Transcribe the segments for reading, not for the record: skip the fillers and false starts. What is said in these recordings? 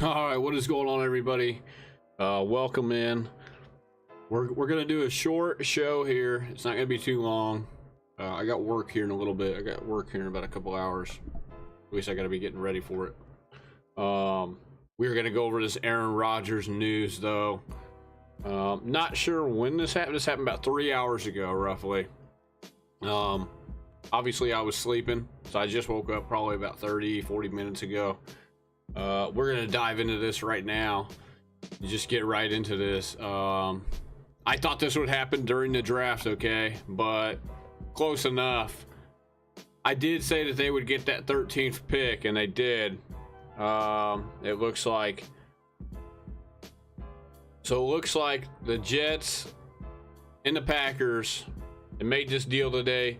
All right, what is going on, everybody? Welcome in. We're gonna do a short show here. It's not gonna be too long. I got work here in a little bit. I got work here in about a couple hours. At least I gotta be getting ready for it. We're gonna go over this Aaron Rodgers news, though. Not sure when this happened. This happened about 3 hours ago, roughly. Obviously I was sleeping, so I just woke up probably about 30-40 minutes ago. We're gonna dive into this right now. Just get right into this. I thought this would happen during the draft, okay, but close enough. I did say that they would get that 13th pick, and they did. It looks like the Jets and the Packers, they made this deal today.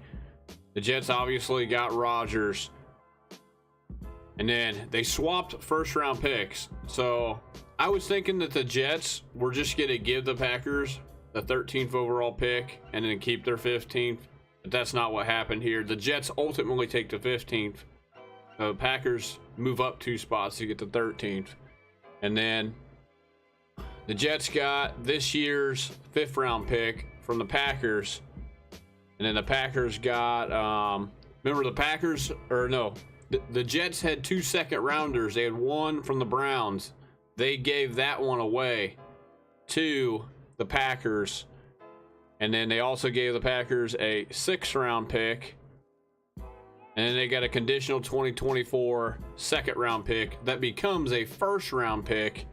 The Jets obviously got Rodgers, and then they swapped first round picks. So I was thinking that the Jets were just going to give the Packers the 13th overall pick and then keep their 15th. But that's not what happened here. The Jets ultimately take the 15th. The Packers move up 2 spots to get the 13th. And then the Jets got this year's 5th round pick from the Packers. And then the Packers got, remember the Packers, or no, the Jets had 2 second rounders. They had one from the Browns. They gave that one away to the Packers. And then they also gave the Packers a 6th round pick. And then they got a conditional 2024 2nd round pick that becomes a 1st round pick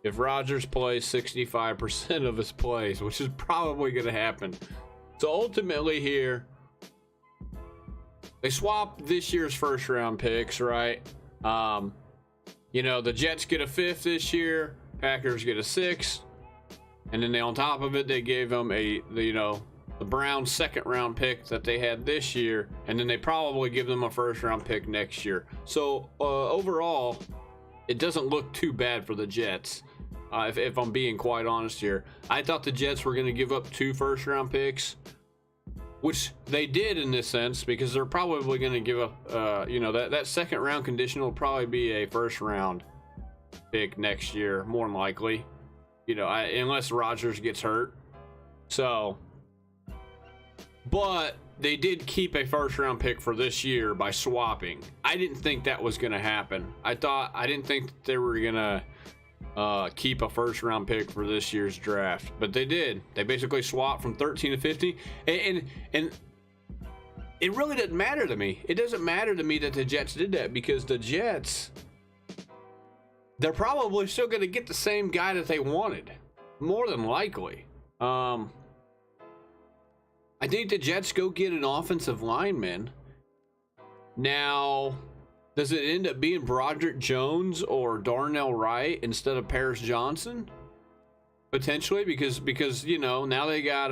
if Rodgers plays 65% of his plays, which is probably going to happen. So ultimately here, they swapped this year's 1st round picks, right? You know, the Jets get a 5th this year, Packers get a 6th, and then on top of it, they gave them the Browns 2nd round pick that they had this year, and then they probably give them a 1st round pick next year. So overall, it doesn't look too bad for the Jets. If I'm being quite honest here, I thought the Jets were going to give up 2 1st round picks, which they did in this sense, because they're probably going to give up, that 2nd round condition will probably be a 1st round pick next year, more than likely, unless Rodgers gets hurt. So, but they did keep a 1st round pick for this year by swapping. I didn't think that was going to happen. I didn't think that they were going to keep a 1st round pick for this year's draft, but they did. They basically swapped from 13 to 50, and it really doesn't matter to me. It doesn't matter to me that the Jets did that, because the Jets, they're probably still going to get the same guy that they wanted, more than likely. I think the Jets go get an offensive lineman. Now, does it end up being Broderick Jones or Darnell Wright instead of Paris Johnson? Potentially, because now they got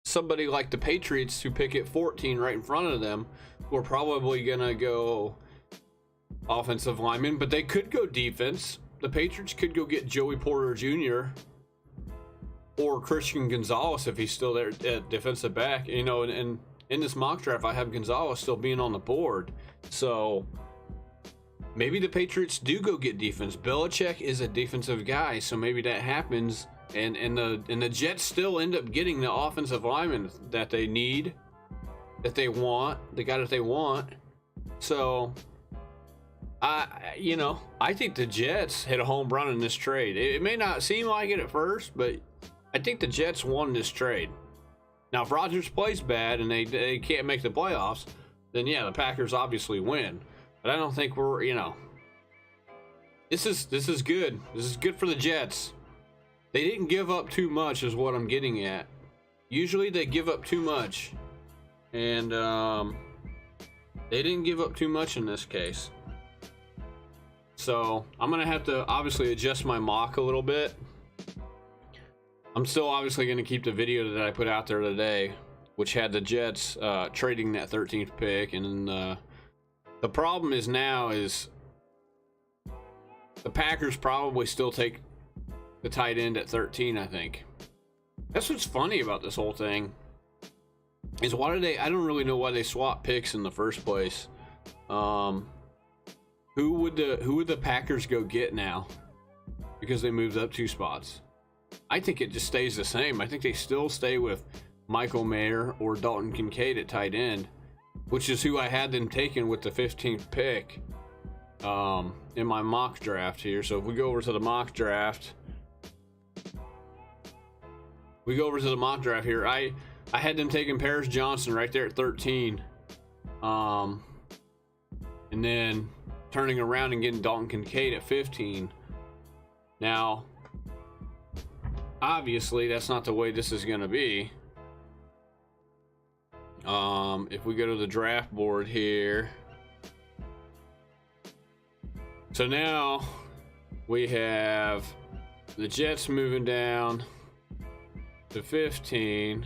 somebody like the Patriots who pick at 14 right in front of them, who are probably gonna go offensive lineman, but they could go defense. The Patriots could go get Joey Porter Jr. or Christian Gonzalez if he's still there at defensive back. And in this mock draft, I have Gonzalez still being on the board. So maybe the Patriots do go get defense. Belichick is a defensive guy, so maybe that happens. And the Jets still end up getting the offensive lineman that they need, that they want, the guy that they want. So I think the Jets hit a home run in this trade. It may not seem like it at first, but I think the Jets won this trade. Now, if Rodgers plays bad and they can't make the playoffs, then yeah, the Packers obviously win. But I don't think this is good. This is good for the Jets. They didn't give up too much, is what I'm getting at. Usually they give up too much, and they didn't give up too much in this case. So I'm gonna have to obviously adjust my mock a little bit. I'm still obviously going to keep the video that I put out there today, which had the Jets trading that 13th pick. And then the problem is now is the Packers probably still take the tight end at 13, I think. That's what's funny about this whole thing. is why did they, I don't really know why they swapped picks in the first place. who would the Packers go get now? Because they moved up 2 spots. I think it just stays the same. I think they still stay with Michael Mayer or Dalton Kincaid at tight end, which is who I had them taken with the 15th pick in my mock draft here. So if we go over to the mock draft, here, I had them taking Paris Johnson right there at 13, and then turning around and getting Dalton Kincaid at 15. Now, obviously, that's not the way this is going to be. If we go to the draft board here, so now we have the Jets moving down to 15.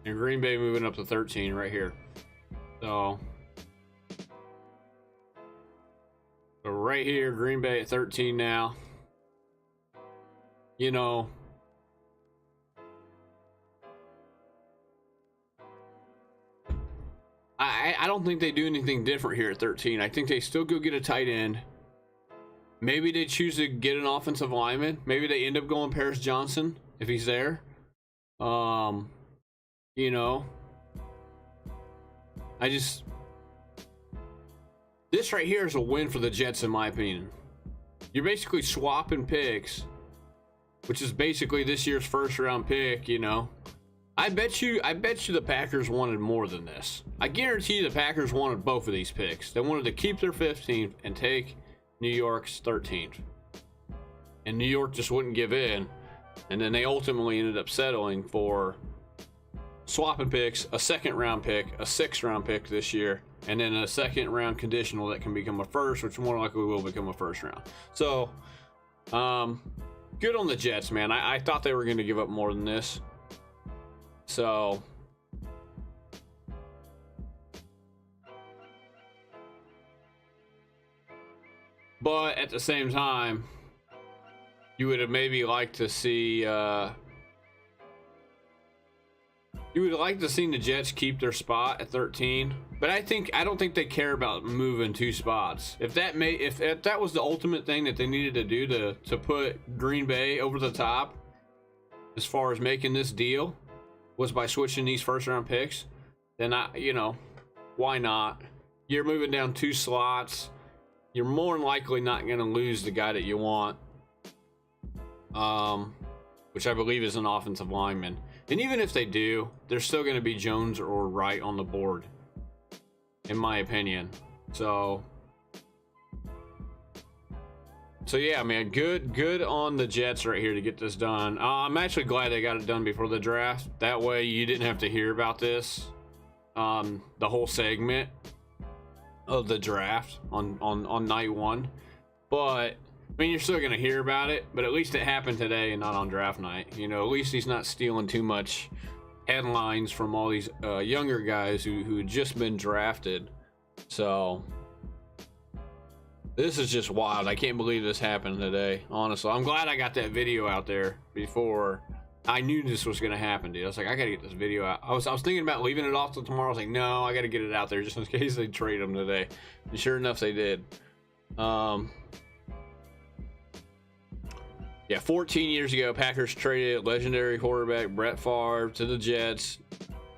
And Green Bay moving up to 13 right here. So right here, Green Bay at 13 now. You know, I don't think they do anything different here at 13. I think they still go get a tight end. Maybe they choose to get an offensive lineman. Maybe they end up going Paris Johnson if he's there. You know, this right here is a win for the Jets, in my opinion. You're basically swapping picks, which is basically this year's first round pick. You know, I bet you the Packers wanted more than this. I guarantee you the Packers wanted both of these picks. They wanted to keep their 15th and take New York's 13th, and New York just wouldn't give in, and then they ultimately ended up settling for swapping picks, a 2nd round pick, a 6th round pick this year, and then a 2nd round conditional that can become a 1st, which more likely will become a 1st round. So, good on the Jets, man. I thought they were going to give up more than this. So, but at the same time, you would have maybe liked to see, you would like to see the Jets keep their spot at 13, but I don't think they care about moving 2 spots. If that was the ultimate thing that they needed to do to put Green Bay over the top, as far as making this deal, was by switching these 1st round picks, then why not? You're moving down 2 slots. You're more than likely not going to lose the guy that you want, which I believe is an offensive lineman. And even if they do, there's still going to be Jones or Wright on the board, in my opinion. So yeah, man, good on the Jets right here to get this done. I'm actually glad they got it done before the draft. That way you didn't have to hear about this, the whole segment of the draft on night 1. But I mean, you're still going to hear about it, but at least it happened today and not on draft night. You know, at least he's not stealing too much headlines from all these younger guys who had just been drafted. So this is just wild. I can't believe this happened today, honestly. I'm glad I got that video out there before I knew this was going to happen, dude. I was like, I got to get this video out. I was thinking about leaving it off till tomorrow. I was like, no, I got to get it out there just in case they trade him today. And sure enough, they did. Yeah, 14 years ago, Packers traded legendary quarterback Brett Favre to the Jets.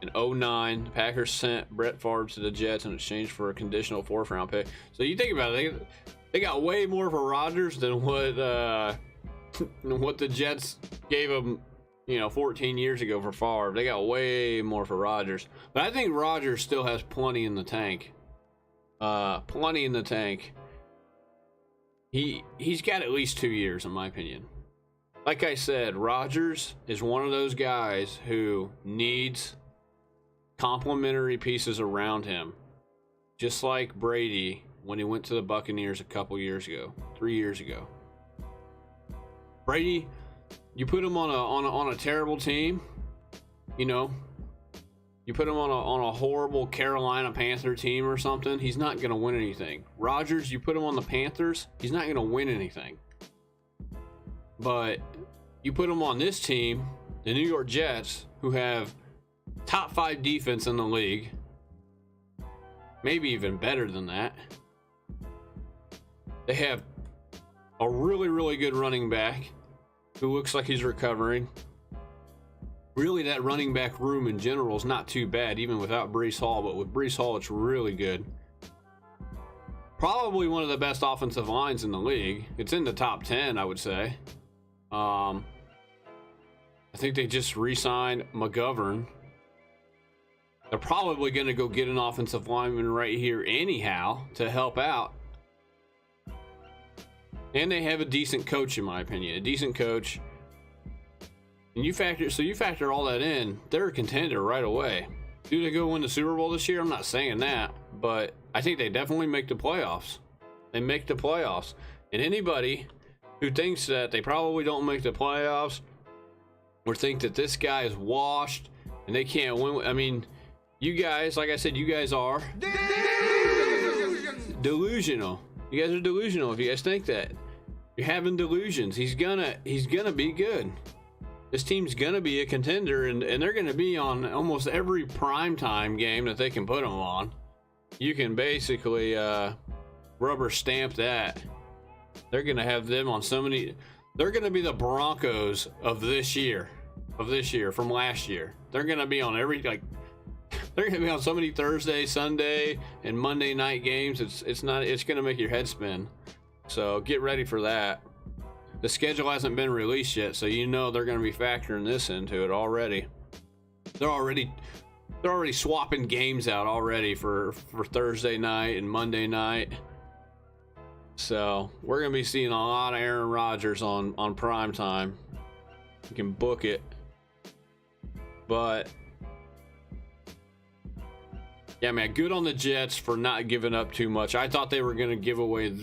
In 2009, the Packers sent Brett Favre to the Jets in exchange for a conditional 4th round pick. So you think about it, they got way more for Rodgers than what the Jets gave him, 14 years ago for Favre. They got way more for Rodgers. But I think Rodgers still has plenty in the tank. Plenty in the tank. He's got at least 2 years, in my opinion. Like I said, Rodgers is one of those guys who needs complementary pieces around him. Just like Brady when he went to the Buccaneers a couple years ago, 3 years ago. Brady, you put him on a terrible team, you put him on a horrible Carolina Panther team or something, he's not going to win anything. Rodgers, you put him on the Panthers, he's not going to win anything. But you put him on this team, the New York Jets, who have top 5 defense in the league, maybe even better than that. They have a really, really good running back who looks like he's recovering. Really, that running back room in general is not too bad, even without Breece Hall, but with Breece Hall, it's really good. Probably one of the best offensive lines in the league. It's in the top 10, I would say. I think they just re-signed McGovern. They're probably going to go get an offensive lineman right here anyhow to help out. And they have a decent coach, in my opinion. A decent coach. And you factor all that in, they're a contender right away. Do they go win the Super Bowl this year? I'm not saying that, but I think they definitely make the playoffs. They make the playoffs. And anybody who thinks that they probably don't make the playoffs or think that this guy is washed and they can't win, I mean, you guys, like I said, you guys are delusional. You guys are delusional if you guys think that. You're having delusions. He's gonna be good. This team's gonna be a contender, and they're gonna be on almost every primetime game that they can put them on. You can basically rubber stamp that. They're gonna have them on so many. They're gonna be the Broncos of this year, from last year. They're gonna be on every, like, they're gonna be on so many Thursday, Sunday, and Monday night games. It's gonna make your head spin. So get ready for that. The schedule hasn't been released yet, so you know they're going to be factoring this into it already. They're already swapping games out already for Thursday night and Monday night. So we're going to be seeing a lot of Aaron Rodgers on prime time. You can book it. But yeah, man, good on the Jets for not giving up too much. I thought they were going to give away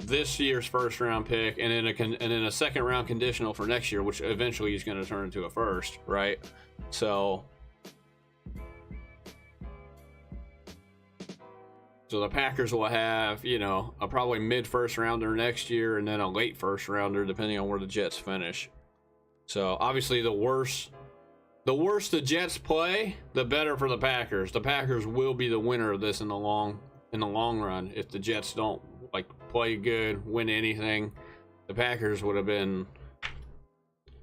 this year's first round pick and then a second round conditional for next year, which eventually is going to turn into a first, right? So the Packers will have, you know, a probably mid first rounder next year and then a late first rounder depending on where the Jets finish. So obviously the worse the Jets play, the better for the Packers. The Packers will be the winner of this in the long run. If the Jets don't play good, win anything, the Packers would have been.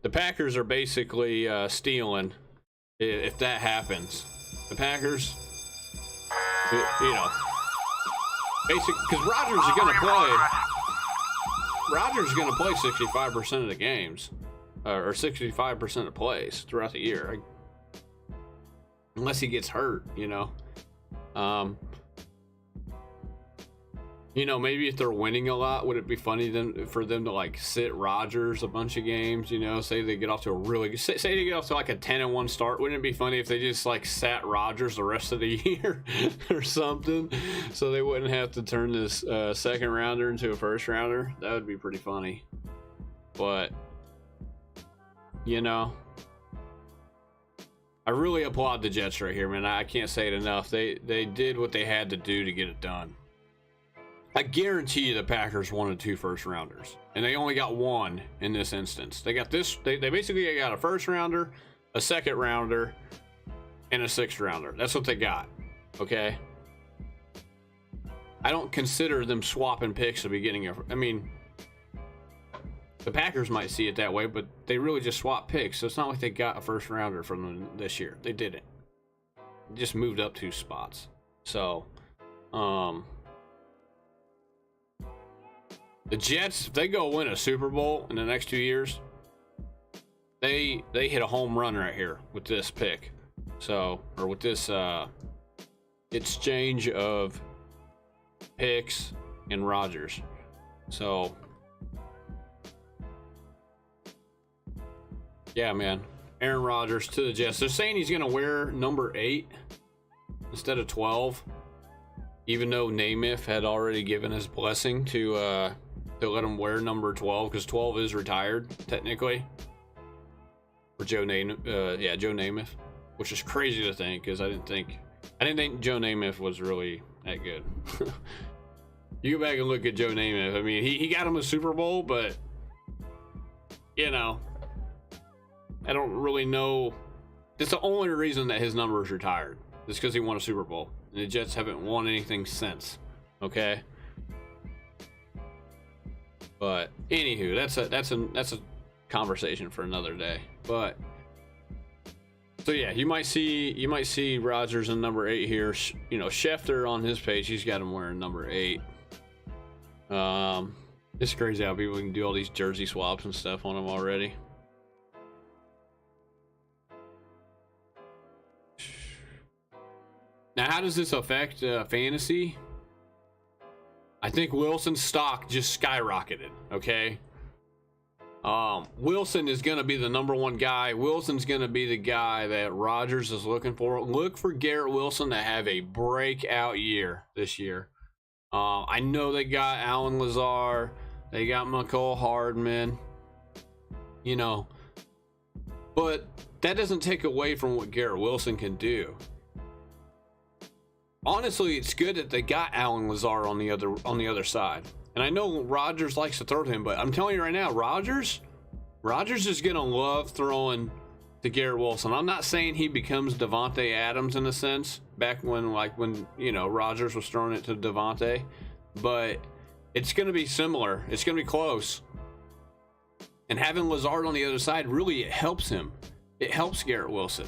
The Packers are basically stealing if that happens. The Packers, you know, basically, because Rodgers is going to play. Rodgers is going to play 65% of the games, or 65% of plays throughout the year, unless he gets hurt. You know. You know, maybe if they're winning a lot, would it be funny for them to like sit Rodgers a bunch of games? You know, say they get off to say they get off to like a 10-1 start. Wouldn't it be funny if they just like sat Rodgers the rest of the year or something, so they wouldn't have to turn this second rounder into a first rounder? That would be pretty funny. But you know, I really applaud the Jets right here, man. I can't say it enough. They did what they had to do to get it done. I guarantee you the Packers wanted 2 first rounders, and they only got 1 in this instance. They got this. They basically got a first rounder, a second rounder, and a 6th rounder. That's what they got. Okay. I don't consider them swapping picks at the beginning of. I mean, the Packers might see it that way, but they really just swapped picks. So it's not like they got a first rounder from them this year. They didn't. They just moved up 2 spots. So, the Jets, if they go win a Super Bowl in the next 2 years, they hit a home run right here with this pick. So, or with this exchange of picks and Rodgers. So, yeah, man. Aaron Rodgers to the Jets. They're saying he's going to wear number 8 instead of 12, even though Namath had already given his blessing to let him wear number 12, because 12 is retired technically for Joe Namath, which is crazy to think, because I didn't think Joe Namath was really that good. You go back and look at Joe Namath. I mean, he got him a Super Bowl, but you know, I don't really know. It's the only reason that his number is retired. It's because he won a Super Bowl, and the Jets haven't won anything since. Okay. But anywho, that's a conversation for another day. But so yeah, you might see Rodgers in number 8 here. You know, Schefter on his page, he's got him wearing number 8. It's crazy how people can do all these jersey swaps and stuff on him already. Now, how does this affect fantasy? I think Wilson's stock just skyrocketed. Okay. Wilson is going to be the number 1 guy. Wilson's going to be the guy that Rodgers is looking for. Look for Garrett Wilson to have a breakout year this year. I know they got Allen Lazard. They got McCole Hardman. You know. But that doesn't take away from what Garrett Wilson can do. Honestly, it's good that they got Allen Lazard on the other side. And I know Rodgers likes to throw to him, but I'm telling you right now, Rodgers is gonna love throwing to Garrett Wilson. I'm not saying he becomes Devontae Adams in a sense, back when you know Rodgers was throwing it to Devontae, but it's gonna be similar. It's gonna be close. And having Lazard on the other side really it helps him. It helps Garrett Wilson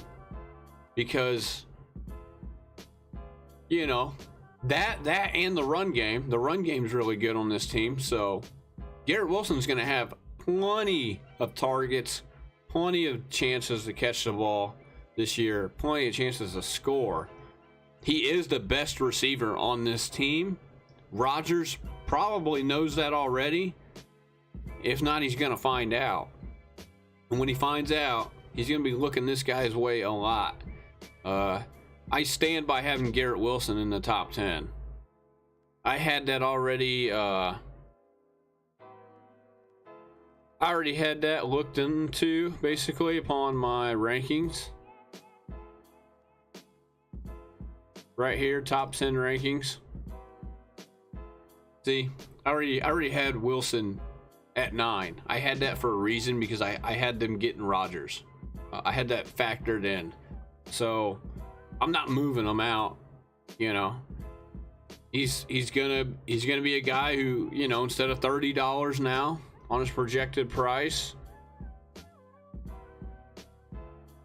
because you know that and the run game. The run game is really good on this team. So Garrett Wilson's going to have plenty of targets, plenty of chances to catch the ball this year, plenty of chances to score. He is the best receiver on this team. Rodgers probably knows that already. If not, he's going to find out. And when he finds out, he's going to be looking this guy's way a lot. I stand by having Garrett Wilson in the top 10. I had that already. I already had that looked into basically upon my rankings. Right here, top 10 rankings. See, I already had Wilson at 9. I had that for a reason because I had them getting Rodgers. I had that factored in. So I'm not moving him out, you know. He's gonna be a guy who, you know, instead of $30 now on his projected price,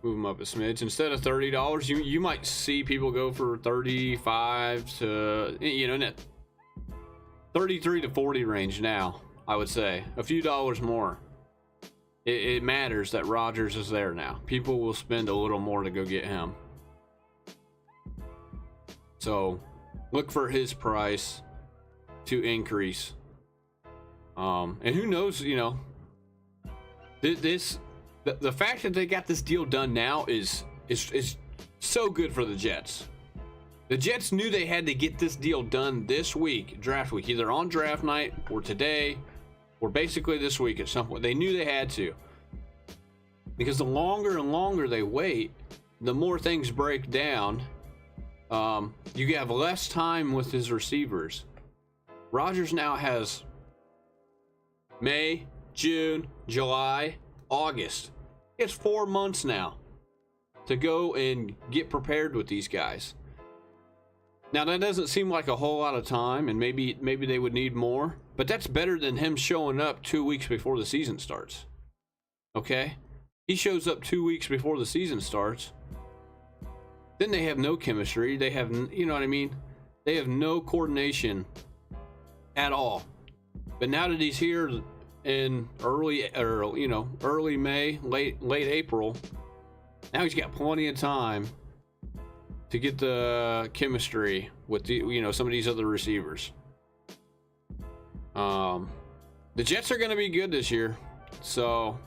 move him up a smidge. Instead of $30, you might see people go for 35 to, you know, in that 33 to 40 range now. I would say a few dollars more. It matters that Rodgers is there now. People will spend a little more to go get him. So look for his price to increase. And who knows, you know, the fact that they got this deal done now is so good for the Jets. The Jets knew they had to get this deal done this week, draft week, either on draft night or today or basically this week at some point. They knew they had to. Because the longer and longer they wait, the more things break down. You have less time with his receivers. Rodgers now has May, June, July, August. He has 4 months now to go and get prepared with these guys. Now that doesn't seem like a whole lot of time, and maybe they would need more, but that's better than him showing up 2 weeks before the season starts. Okay? He shows up 2 weeks before the season starts. Then they have no chemistry. They have, you know what I mean? They have no coordination at all. But now that he's here in early May, late April, now he's got plenty of time to get the chemistry with the, you know, some of these other receivers. The Jets are going to be good this year. So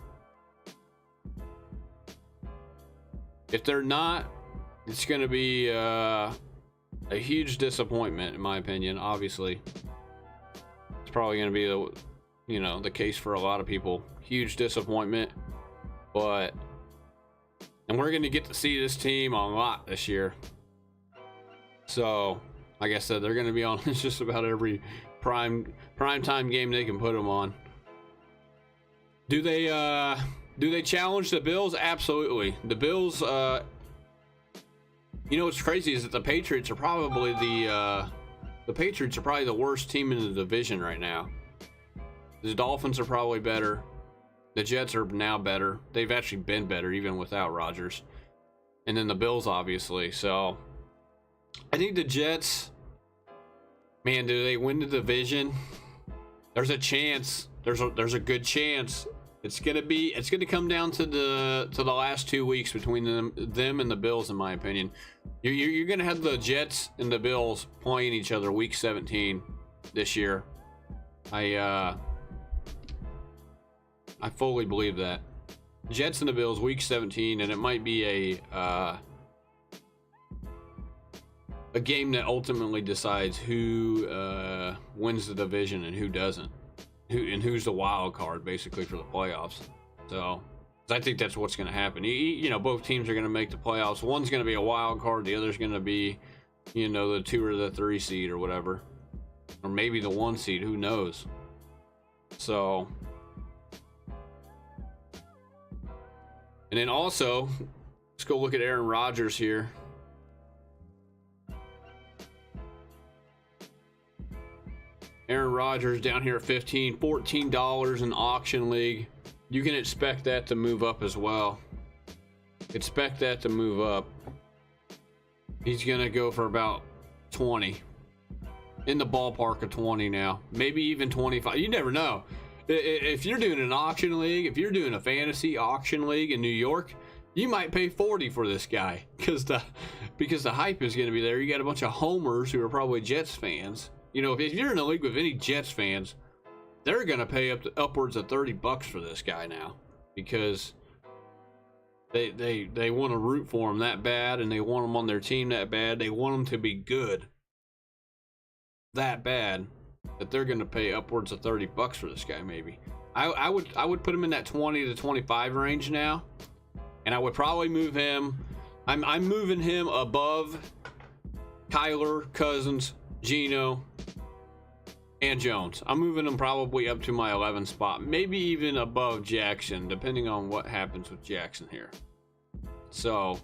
if they're not, it's going to be a huge disappointment, in my opinion. Obviously, it's probably going to be the case for a lot of people. Huge disappointment, and we're going to get to see this team a lot this year. So, like I said, they're going to be on just about every prime time game they can put them on. Do they Do they challenge the Bills? Absolutely. The Bills, you know what's crazy is that the Patriots are probably the Patriots are probably the worst team in the division right now. The Dolphins are probably better. The Jets are now better. They've actually been better even without Rodgers. And then the Bills, obviously. So I think the Jets, man, do they win the division? There's a chance. There's a good chance. It's gonna come down to the last 2 weeks between them and the Bills, in my opinion. You're gonna have the Jets and the Bills playing each other week 17 this year. I fully believe that. Jets and the Bills week 17, and it might be a game that ultimately decides who wins the division and who doesn't. Who's the wild card basically for the playoffs. So I think that's what's going to happen. You know, both teams are going to make the playoffs. One's going to be a wild card, the other's going to be, you know, the 2 or the 3 seed or whatever, or maybe the 1 seed, who knows. So, and then also let's go look at Aaron Rodgers here. Aaron Rodgers down here at $14 in auction league. You can expect that to move up as well. Expect that to move up. He's gonna go for about 20, in the ballpark of 20 now, maybe even 25. You never know. If you're doing an auction league, if you're doing a fantasy auction league in New York, you might pay 40 for this guy because the hype is gonna be there. You got a bunch of homers who are probably Jets fans. You know, if you're in a league with any Jets fans, they're going to pay upwards of $30 for this guy now, because they want to root for him that bad, and they want him on their team that bad. They want him to be good that bad that they're going to pay upwards of $30 for this guy. Maybe I would put him in that 20 to 25 range now, and I would probably move him. I'm moving him above Kyler, Cousins, Geno, and Jones. I'm moving them probably up to my 11th spot, maybe even above Jackson, depending on what happens with Jackson here. So,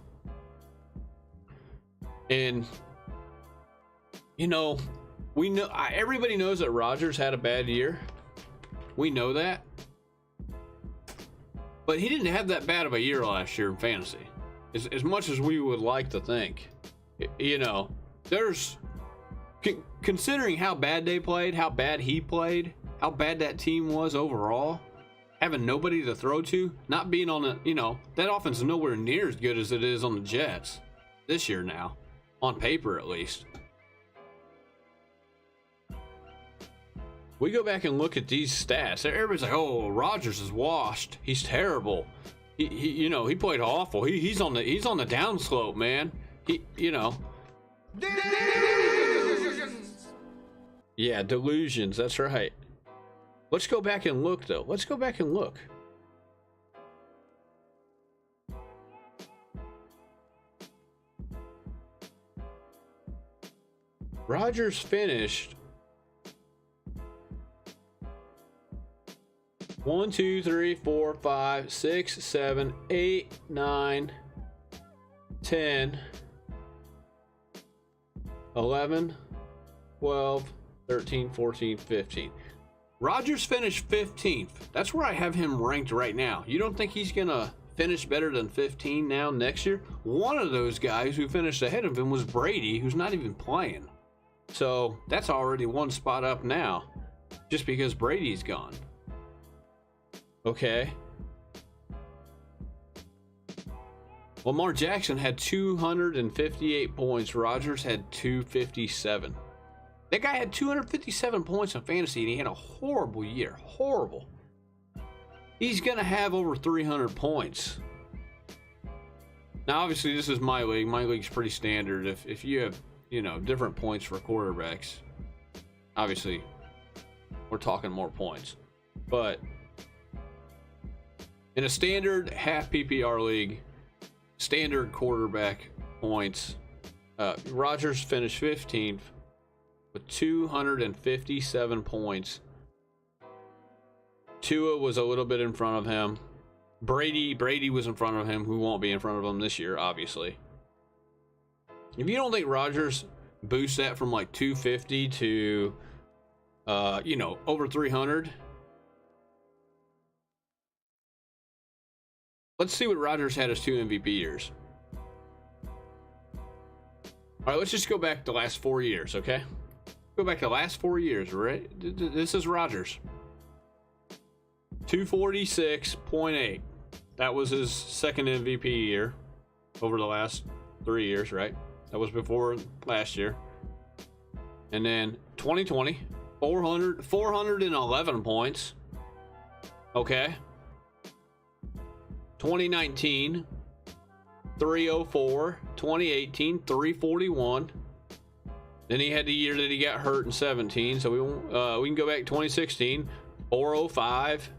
and you know, we know, everybody knows that Rodgers had a bad year. We know that, but he didn't have that bad of a year last year in fantasy, as much as we would like to think. You know, there's, considering how bad they played, how bad he played, how bad that team was overall, having nobody to throw to, not being on a, you know, that offense is nowhere near as good as it is on the Jets this year now, on paper at least. We go back and look at these stats. Everybody's like, "Oh, Rodgers is washed. He's terrible. He you know, he played awful. He's on the downslope, man. You know." Yeah, delusions. That's right. Let's go back and look, though. Let's go back and look. Rodgers finished 1, 2, 3, 4, 5, 6, 7, 8, 9, 10, 11, 12, 13, 14, 15. Rodgers finished 15th. That's where I have him ranked right now. You don't think he's going to finish better than 15 now next year? One of those guys who finished ahead of him was Brady, who's not even playing. So that's already one spot up now, just because Brady's gone. Okay. Lamar Jackson had 258 points. Rodgers had 257. That guy had 257 points in fantasy, and he had a horrible year. Horrible. He's going to have over 300 points. Now, obviously, this is my league. My league's pretty standard. If you have, you know, different points for quarterbacks, obviously, we're talking more points. But in a standard half PPR league, standard quarterback points, Rodgers finished 15th with 257 points. Tua was a little bit in front of him. Brady was in front of him, who won't be in front of him this year, obviously. If you don't think Rodgers boosts that from like 250 to, over 300, let's see what Rodgers had as 2 MVP years. All right, let's just go back the last 4 years, okay? Go back to the last 4 years, right? This is Rodgers. 246.8. That was his second MVP year over the last 3 years, right? That was before last year. And then 2020, 411 points. Okay. 2019, 304. 2018, 341. Then he had the year that he got hurt in 17. So we can go back to 2016, 405.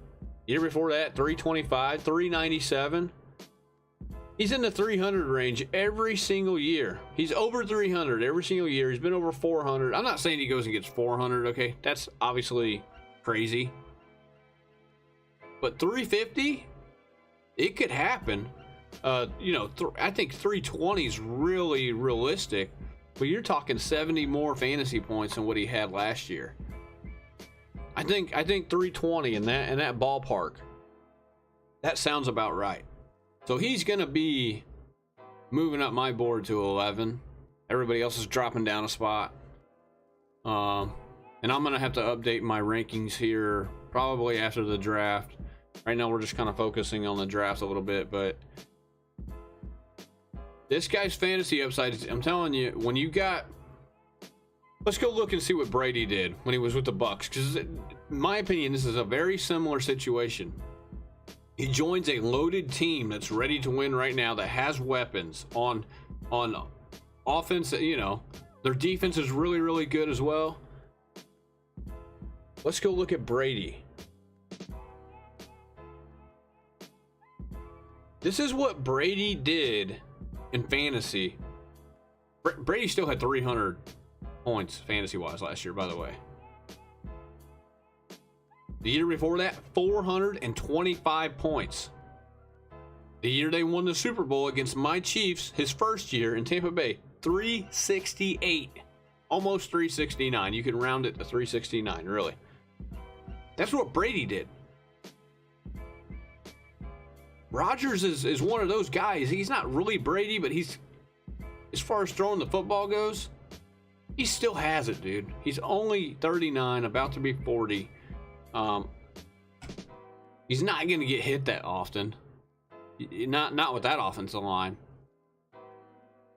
Year before that, 325, 397. He's in the 300 range every single year. He's over 300 every single year. He's been over 400. I'm not saying he goes and gets 400, okay? That's obviously crazy. But 350, it could happen. I think 320 is really realistic. But you're talking 70 more fantasy points than what he had last year. I think 320 in that ballpark. That sounds about right. So he's gonna be moving up my board to 11. Everybody else is dropping down a spot. And I'm gonna have to update my rankings here probably after the draft. Right now we're just kind of focusing on the draft a little bit, but this guy's fantasy upside, I'm telling you, when you got... Let's go look and see what Brady did when he was with the Bucs, because in my opinion, this is a very similar situation. He joins a loaded team that's ready to win right now, that has weapons on offense. Their defense is really, really good as well. Let's go look at Brady. This is what Brady did in fantasy. Brady still had 300 points fantasy-wise last year, by the way. The year before that, 425 points. The year they won the Super Bowl against my Chiefs, his first year in Tampa Bay, 368. Almost 369. You can round it to 369, really. That's what Brady did. Rodgers is one of those guys. He's not really Brady, but he's, as far as throwing the football goes, he still has it, dude. He's only 39, about to be 40. He's not going to get hit that often. Not with that offensive line.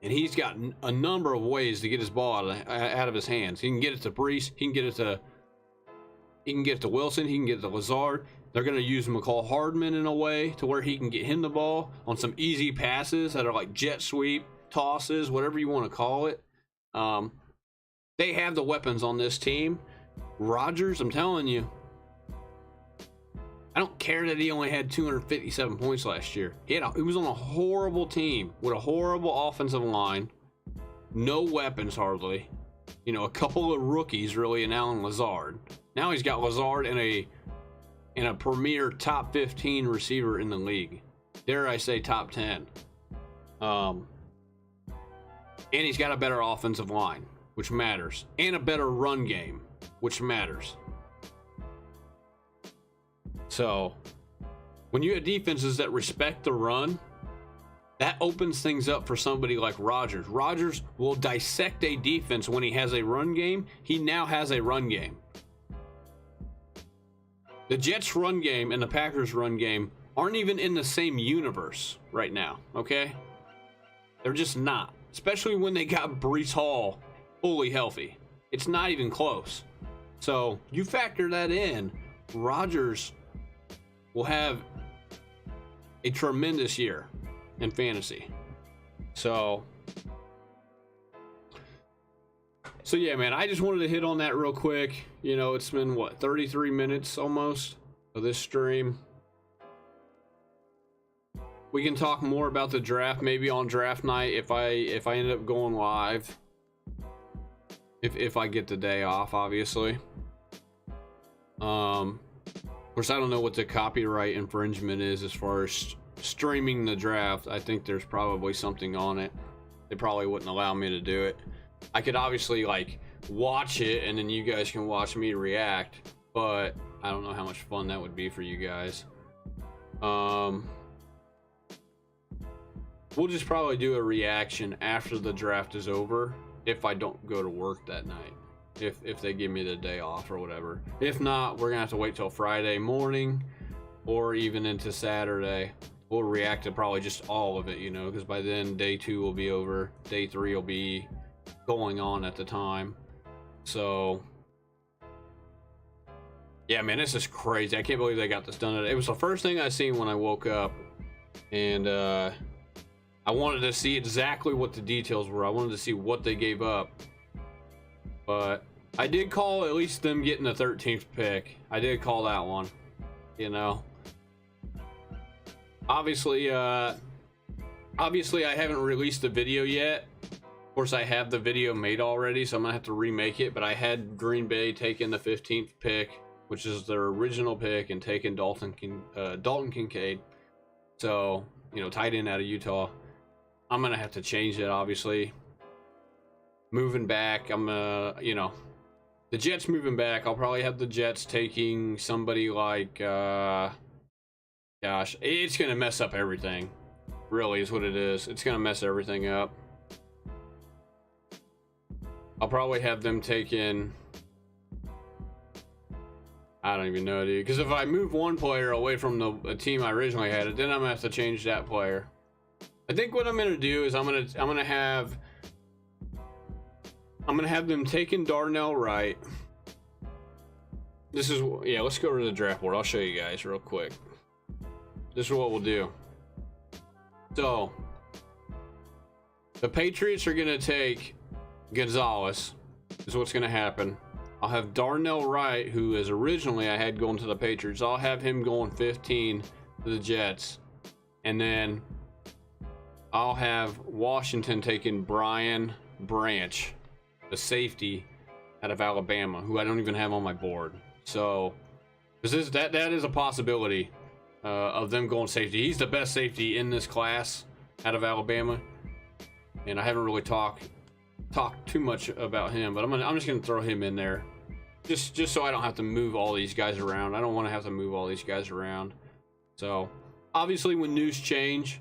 And he's got a number of ways to get his ball out of his hands. He can get it to Brees. He can get it to Wilson. He can get it to Lazard. They're going to use McCall Hardman in a way to where he can get him the ball on some easy passes that are like jet sweep, tosses, whatever you want to call it. They have the weapons on this team. Rodgers, I'm telling you, I don't care that he only had 257 points last year. He was on a horrible team with a horrible offensive line, no weapons hardly. A couple of rookies really, and Allen Lazard. Now he's got Lazard and a premier top 15 receiver in the league. Dare I say top 10. And he's got a better offensive line, which matters, and a better run game, which matters. So, when you have defenses that respect the run, that opens things up for somebody like Rodgers. Rodgers will dissect a defense when he has a run game. He now has a run game. The Jets' run game and the Packers' run game aren't even in the same universe right now, okay? They're just not. Especially when they got Brees Hall fully healthy. It's not even close. So, you factor that in, Rodgers will have a tremendous year in fantasy. So yeah, man, I just wanted to hit on that real quick. It's been 33 minutes almost of this stream. We can talk more about the draft maybe on draft night if I end up going live. If I get the day off, obviously. course, I don't know what the copyright infringement is as far as streaming the draft. I think there's probably something on it. They probably wouldn't allow me to do it. I could obviously like watch it and then you guys can watch me react, but I don't know how much fun that would be for you guys. We'll just probably do a reaction after the draft is over if I don't go to work that night, if they give me the day off or whatever. If not, we're gonna have to wait till Friday morning or even into Saturday. We'll react to probably just all of it, you know, because by then day 2 will be over, day 3 will be going on at the time. So yeah, man, this is crazy. I can't believe they got this done today. It was the first thing I seen when I woke up, and I wanted to see exactly what the details were. I wanted to see what they gave up, but I did call at least them getting the 13th pick. I did call that one, you know. Obviously I haven't released the video yet. Of course, I have the video made already, so I'm gonna have to remake it, but I had Green Bay taking the 15th pick, which is their original pick, and taking Dalton Kincaid. So, you know, tight end out of Utah. I'm gonna have to change it, obviously. Moving back, you know, the Jets moving back, I'll probably have the Jets taking somebody like, gosh, it's gonna mess up everything. Really is what it is. It's gonna mess everything up. I'll probably have them taking, I don't even know, dude. Because if I move one player away from the team I originally had, then I'm gonna have to change that player. I think what I'm gonna do is I'm gonna have them taking Darnell Wright. This is, yeah. Let's go to the draft board. I'll show you guys real quick. This is what we'll do. So the Patriots are gonna take Gonzalez. Is what's gonna happen. I'll have Darnell Wright, who is originally I had going to the Patriots. I'll have him going 15 to the Jets, and then I'll have Washington taking Brian Branch, the safety out of Alabama, who I don't even have on my board. So that is a possibility of them going safety. He's the best safety in this class out of Alabama, and I haven't really talked too much about him, but I'm just gonna throw him in there, just so I don't have to move all these guys around. I don't want to have to move all these guys around. So obviously, when news change,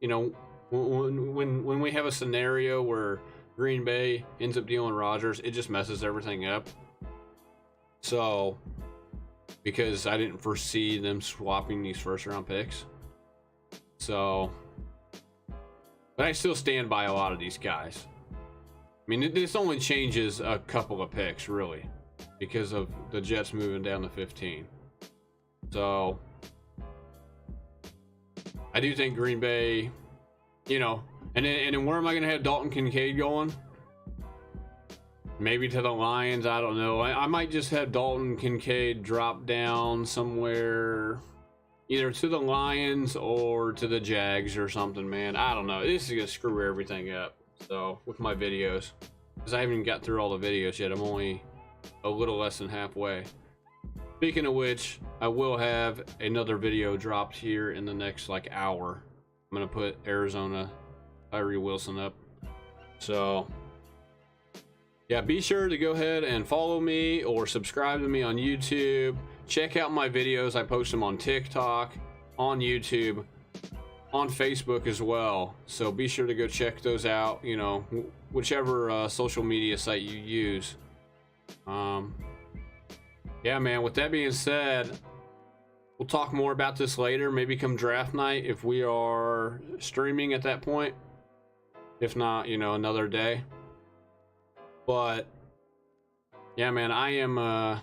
you know, when we have a scenario where Green Bay ends up dealing Rodgers, it just messes everything up. So because I didn't foresee them swapping these first round picks, so, but I still stand by a lot of these guys. I mean, this only changes a couple of picks, really, because of the Jets moving down to 15. So I do think Green Bay, you know, and then where am I going to have Dalton Kincaid going? Maybe to the Lions. I don't know. I might just have Dalton Kincaid drop down somewhere, either to the Lions or to the Jags or something, man. I don't know. This is going to screw everything up. So with my videos, because I haven't got through all the videos yet. I'm only a little less than halfway. Speaking of which, I will have another video dropped here in the next like hour. I'm gonna put Arizona Tyree Wilson up. So yeah, be sure to go ahead and follow me or subscribe to me on YouTube. Check out my videos. I post them on TikTok, on YouTube, on Facebook as well. So be sure to go check those out, you know, whichever social media site you use. Yeah, man, with that being said, we'll talk more about this later, maybe come draft night if we are streaming at that point. If not, you know, another day. But yeah, man, I'm gonna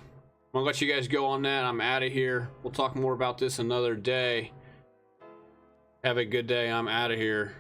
let you guys go on that. I'm out of here. We'll talk more about this another day. Have a good day. I'm out of here.